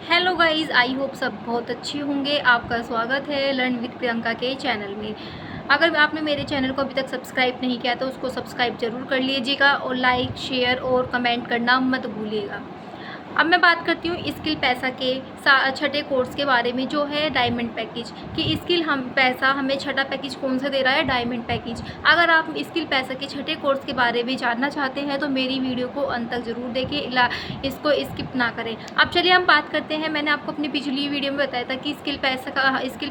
Hello guys, I hope सब बहुत अच्छे होंगे। आपका स्वागत है लर्न विद प्रियंका के चैनल में। अगर आपने मेरे चैनल को अभी तक सब्सक्राइब नहीं किया तो उसको सब्सक्राइब ज़रूर कर लीजिएगा और लाइक शेयर और कमेंट करना मत भूलिएगा। अब मैं बात करती हूँ स्किल पैसा के छठे कोर्स के बारे में, जो है डायमंड पैकेज कि स्किल हम पैसा हमें छठा पैकेज कौन सा दे रहा है, डायमंड पैकेज। अगर आप स्किल पैसा के छठे कोर्स के बारे में जानना चाहते हैं तो मेरी वीडियो को अंत तक ज़रूर देखें, इसको स्किप ना करें। अब चलिए हम बात करते हैं। मैंने आपको अपनी पिछली वीडियो में बताया था कि स्किल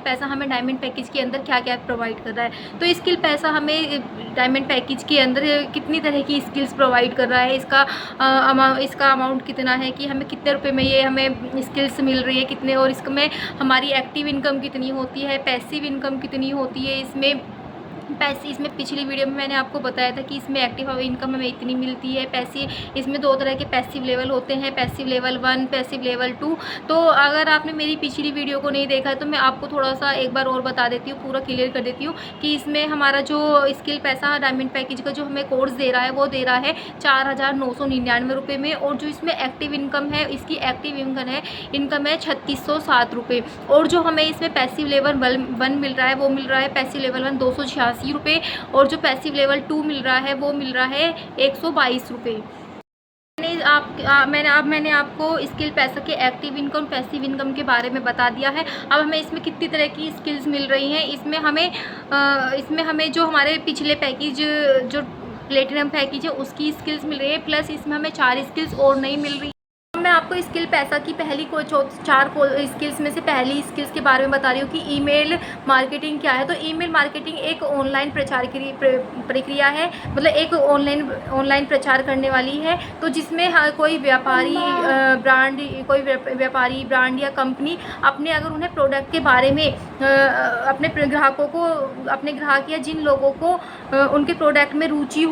पैसा हमें डायमंड पैकेज के अंदर क्या क्या प्रोवाइड कर रहा है। तो स्किल पैसा हमें डायमंड पैकेज के अंदर कितनी तरह की स्किल्स प्रोवाइड कर रहा है, इसका अमाउंट कितना है, कि हमें कितने रुपए में ये हमें स्किल्स मिल रही है कितने, और इसमें हमारी एक्टिव इनकम कितनी होती है, पैसिव इनकम कितनी होती है। इसमें पिछली वीडियो में मैंने आपको बताया था कि इसमें एक्टिव इनकम हमें इतनी मिलती है। इसमें दो तरह के पैसिव लेवल होते हैं, पैसिव लेवल 1, पैसिव लेवल 2। तो अगर आपने मेरी पिछली वीडियो को नहीं देखा है तो मैं आपको थोड़ा सा एक बार और बता देती हूँ, पूरा क्लियर कर देती हूँ कि इसमें हमारा जो स्किल पैसा डायमंड पैकेज का जो हमें कोर्स दे रहा है वो दे रहा है 4,999 रुपये में। और जो इसमें एक्टिव इनकम है, इसकी एक्टिव इनकम है 3,607 रुपये। और जो हमें इसमें पैसिव लेवल 1 मिल रहा है वो मिल रहा है पैसिव लेवल 1 286 रुपये। और जो पैसिव लेवल 2 मिल रहा है वो मिल रहा है 122 रुपये। मैंने आपको स्किल पैसा के एक्टिव इनकम पैसिव इनकम के बारे में बता दिया है। अब हमें इसमें कितनी तरह की स्किल्स मिल रही हैं। इसमें हमें जो हमारे पिछले पैकेज जो प्लेटिनम पैकेज है उसकी स्किल्स मिल रही है, प्लस इसमें हमें 4 स्किल्स और नहीं मिल रही। मैं आपको स्किल पैसा की पहली 4 स्किल्स में से पहली स्किल्स के बारे में बता रही हूँ कि ईमेल मार्केटिंग क्या है। तो ईमेल मार्केटिंग एक ऑनलाइन प्रचार की प्रक्रिया है, मतलब एक ऑनलाइन प्रचार करने वाली है। तो जिसमें कोई व्यापारी ब्रांड या कंपनी अगर उन्हें प्रोडक्ट के बारे में अपने ग्राहक या जिन लोगों को उनके प्रोडक्ट में रुचि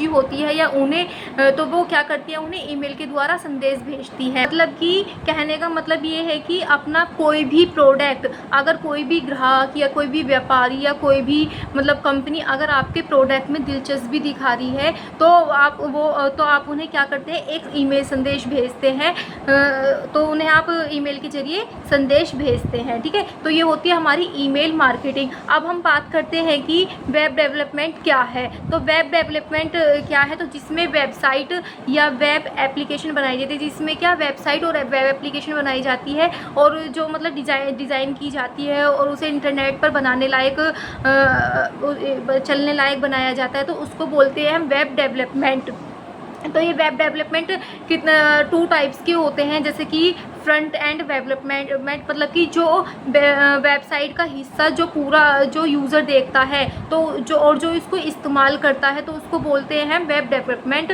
होती है या उन्हें तो वो क्या करती है, उन्हें ईमेल के द्वारा संदेश भेजती है। मतलब कि कहने का मतलब ये है कि अपना कोई भी प्रोडक्ट, अगर कोई भी ग्राहक या कोई भी व्यापारी या कोई भी मतलब कंपनी अगर आपके प्रोडक्ट में दिलचस्पी दिखा रही है तो आप उन्हें क्या करते हैं, एक ईमेल संदेश भेजते हैं। तो उन्हें आप ईमेल के जरिए संदेश भेजते हैं, ठीक है। तो ये होती है हमारी ईमेल मार्केटिंग। अब हम बात करते हैं कि वेब डेवलपमेंट क्या है। तो वेब डेवलपमेंट क्या है, तो जिसमें वेबसाइट या वेब एप्लीकेशन बनाई जाती है, जिसमें क्या वेबसाइट और वेब एप्लीकेशन बनाई जाती है और जो मतलब डिज़ाइन की जाती है और उसे इंटरनेट पर चलने लायक बनाया जाता है, तो उसको बोलते हैं हम वेब डेवलपमेंट। तो ये वेब डेवलपमेंट 2 टाइप्स के होते हैं, जैसे कि फ्रंट एंड डेवलपमेंट, मतलब कि जो वेबसाइट का हिस्सा जो यूज़र देखता है तो जो इसको इस्तेमाल करता है तो उसको बोलते हैं web development.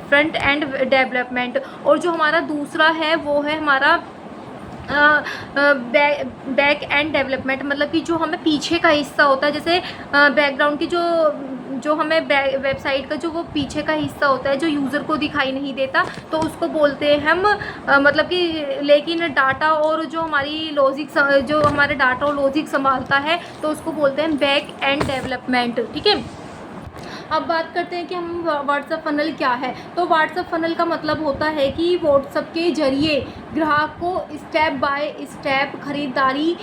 Front end development. और जो हमारा दूसरा है वो है हमारा बैक एंड डेवलपमेंट, मतलब कि जो हमें पीछे का हिस्सा होता है, जैसे बैकग्राउंड की जो हमें वेबसाइट का जो वो पीछे का हिस्सा होता है जो यूज़र को दिखाई नहीं देता, तो उसको बोलते हैं हम मतलब कि लेकिन डाटा और जो हमारे डाटा और लॉजिक संभालता है तो उसको बोलते हैं बैक एंड डेवलपमेंट, ठीक है। अब बात करते हैं कि हम व्हाट्सएप फनल क्या है। तो व्हाट्सएप फनल का मतलब होता है कि व्हाट्सएप के जरिए ग्राहक को स्टेप बाय स्टेप खरीदारी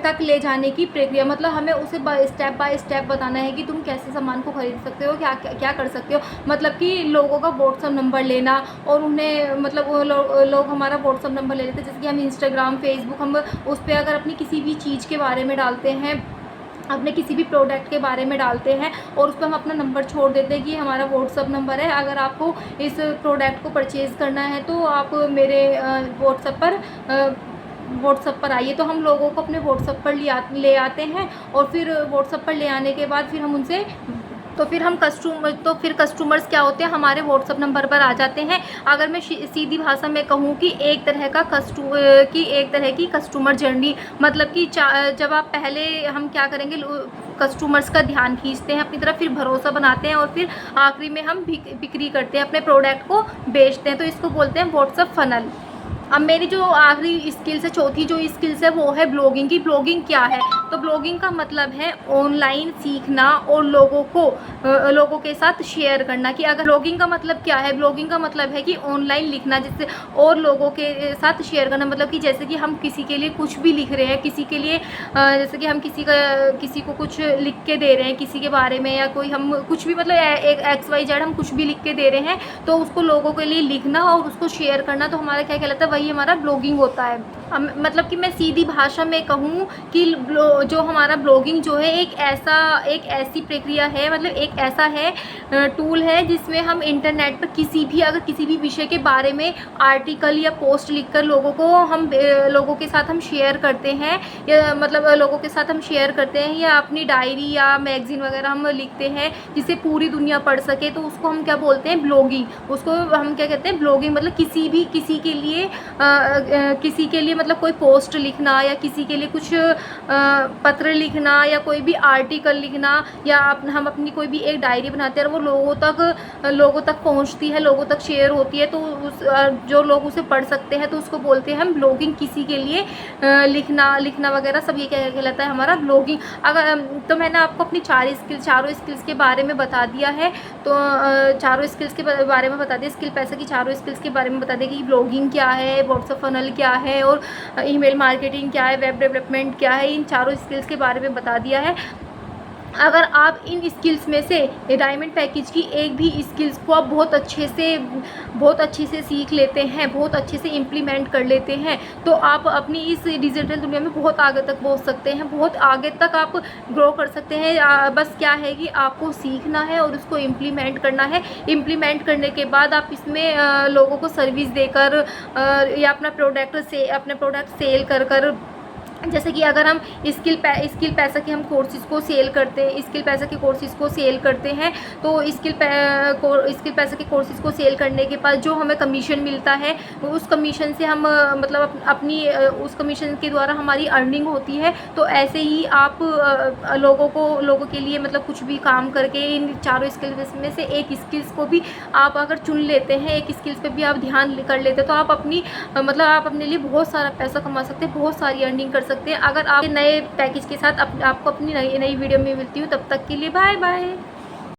तक ले जाने की प्रक्रिया, मतलब हमें उसे स्टेप बाय स्टेप बताना है कि तुम कैसे सामान को खरीद सकते हो, क्या कर सकते हो। मतलब कि लोगों का व्हाट्सएप नंबर लेना और उन्हें मतलब लोग हमारा व्हाट्सएप नंबर ले लेते हैं, जैसे कि हम इंस्टाग्राम फेसबुक हम उस पर अगर अपनी किसी भी चीज़ के बारे में डालते हैं, अपने किसी भी प्रोडक्ट के बारे में डालते हैं और उस पर हम अपना नंबर छोड़ देते हैं कि हमारा व्हाट्सअप नंबर है, अगर आपको इस प्रोडक्ट को परचेज़ करना है तो आप मेरे व्हाट्सएप पर आइए। तो हम लोगों को अपने व्हाट्सएप पर ले आते हैं और फिर व्हाट्सएप पर ले आने के बाद फिर हम उनसे फिर कस्टमर्स क्या होते हैं, हमारे व्हाट्सएप नंबर पर आ जाते हैं। अगर मैं सीधी भाषा में कहूँ कि एक तरह की कस्टमर जर्नी, मतलब कि जब आप पहले हम क्या करेंगे, कस्टमर्स का ध्यान खींचते हैं अपनी तरफ, फिर भरोसा बनाते हैं और फिर आखिरी में हम बिक्री करते हैं, अपने प्रोडक्ट को बेचते हैं। तो इसको बोलते हैं व्हाट्सएप फनल। अब मेरी जो आखिरी स्किल्स है, चौथी जो स्किल्स है वो है ब्लॉगिंग की। ब्लॉगिंग क्या है? तो ब्लॉगिंग का मतलब है ऑनलाइन सीखना और लोगों के साथ शेयर करना। कि अगर ब्लॉगिंग का मतलब क्या है? ब्लॉगिंग का मतलब है कि ऑनलाइन लिखना, जिससे और लोगों के साथ शेयर करना। मतलब कि जैसे कि हम किसी के लिए कुछ भी लिख रहे हैं, किसी के लिए जैसे कि हम किसी को कुछ लिख के दे रहे हैं किसी के बारे में, या कोई हम कुछ भी मतलब एक XYZ हम कुछ भी लिख के दे रहे हैं, तो उसको लोगों के लिए लिखना और उसको शेयर करना, तो हमारा क्या कहलाता है? वही हमारा ब्लॉगिंग होता है। मतलब कि मैं सीधी भाषा में कहूँ कि जो हमारा ब्लॉगिंग जो है एक ऐसी प्रक्रिया है, मतलब एक ऐसा है टूल है जिसमें हम इंटरनेट पर अगर किसी भी विषय के बारे में आर्टिकल या पोस्ट लिखकर लोगों के साथ हम शेयर करते हैं, या मतलब लोगों के साथ हम शेयर करते हैं, या अपनी डायरी या मैगजीन वगैरह हम लिखते हैं जिसे पूरी दुनिया पढ़ सके, तो उसको हम क्या बोलते हैं? ब्लॉगिंग। उसको हम क्या कहते हैं? ब्लॉगिंग। मतलब किसी के लिए मतलब कोई पोस्ट लिखना, या किसी के लिए कुछ पत्र लिखना, या कोई भी आर्टिकल लिखना, या हम अपनी कोई भी एक डायरी बनाते हैं और वो लोगों तक पहुंचती है, लोगों तक शेयर होती है, तो जो लोग उसे पढ़ सकते हैं, तो उसको बोलते हैं हम ब्लॉगिंग। किसी के लिए लिखना वगैरह सब ये क्या कहलाता है? हमारा ब्लॉगिंग। तो मैंने आपको अपनी चारों स्किल्स के बारे में बता दिया है। तो चारों स्किल्स के बारे में बता दिया, स्किल पैसा की चारों स्किल्स के बारे में बता दिया कि ब्लॉगिंग क्या है, व्हाट्सएप फनल क्या है, और ईमेल मार्केटिंग क्या है, वेब डेवलपमेंट क्या है। इन चारों स्किल्स के बारे में बता दिया है। अगर आप इन स्किल्स में से डायमंड पैकेज की एक भी स्किल्स को आप बहुत अच्छे से सीख लेते हैं, बहुत अच्छे से इम्प्लीमेंट कर लेते हैं, तो आप अपनी इस डिजिटल दुनिया में बहुत आगे तक पहुंच सकते हैं, बहुत आगे तक आप ग्रो कर सकते हैं। बस क्या है कि आपको सीखना है और उसको इम्प्लीमेंट करना है। इम्प्लीमेंट करने के बाद आप इसमें लोगों को सर्विस देकर या अपना प्रोडक्ट सेल कर जैसे कि अगर हम स्किल पैसा के हम कोर्सेज़ को सेल करते हैं, स्किल पैसा के कोर्सेज़ को सेल करते हैं, तो स्किल पैसा के कोर्सेज़ को सेल करने के बाद जो हमें कमीशन मिलता है, उस कमीशन से हम मतलब उस कमीशन के द्वारा हमारी अर्निंग होती है। तो ऐसे ही आप लोगों के लिए मतलब कुछ भी काम करके इन चारों स्किल्स में से एक स्किल्स को भी आप अगर चुन लेते हैं, एक स्किल्स पे भी आप ध्यान कर लेते हैं, तो आप अपने लिए बहुत सारा पैसा कमा सकते हैं, बहुत सारी अर्निंग कर सकते हैं। अगर आप नए पैकेज के साथ आपको अपनी नई वीडियो में मिलती हूँ, तब तक के लिए बाय बाय।